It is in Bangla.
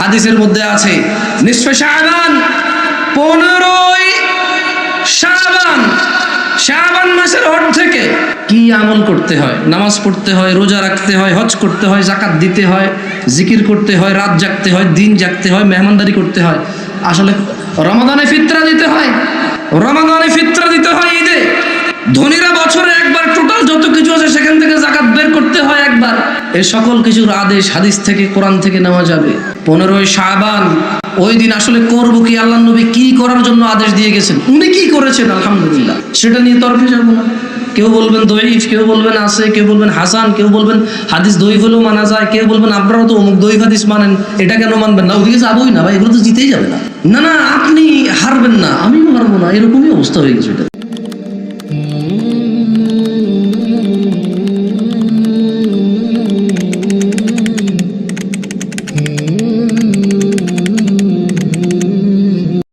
হাদিসের মধ্যে আছে নিসফে শাবান 15ই শাবান, শাবান মাসের অর্ধ থেকে কি আমল করতে হয়? নামাজ পড়তে হয়, রোজা রাখতে হয়, হজ করতে হয়, যাকাত দিতে হয়, জিকির করতে হয়, রাত জাগতে হয়, দিন জাগতে হয়, মেহমানদারি করতে হয়। আসলে রমাদানে ফিতরা দিতে হয়, রমাদানে ফিতরা দিতে হয় ঈদে। ধনীরা বছরে একবার টোটাল যত কিছু আছে সেখান থেকে যাকাত বের করতে হয় একবার। এই সকল কিছুর আদেশ হাদিস থেকে, কোরআন থেকে নেওয়া যাবে। 15ই শাবান ওই দিন আসলে করব কি, আল্লাহর নবী কি করার জন্য আদেশ দিয়ে গেছেন, উনি কি করেছেন আলহামদুলিল্লাহ, সেটা নিয়ে তর্কে যাব না। কেউ বলবেন দঈফ, কেউ বলবেন আছে, কেউ বলবেন হাসান, কেউ বলবেন হাদিস দঈফ হলেও মানা যায়, কেউ বলবেন আপনারা তো অমুক দঈফ হাদিস মানেন, এটা কেন মানবেন না? ওদিকে যাবোই না ভাই, এগুলো তো জিতেই যাবে না। না না, আপনি হারবেন না, আমিও হারবো না, এরকমই অবস্থা হয়ে গেছে এটা।